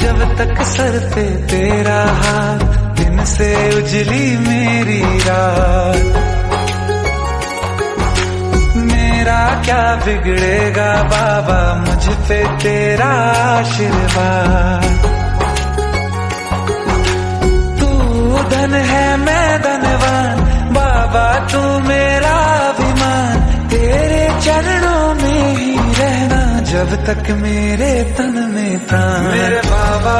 जब तक सर पे तेरा हाथ, दिन से उजली मेरी रात। मेरा क्या बिगड़ेगा बाबा, मुझ पे तेरा आशीर्वाद। तू धन है मैं धनवान, बाबा तू मेरा अभिमान। तेरे चरणों में ही रहना जब तक मेरे तन में प्राण। मेरे बाबा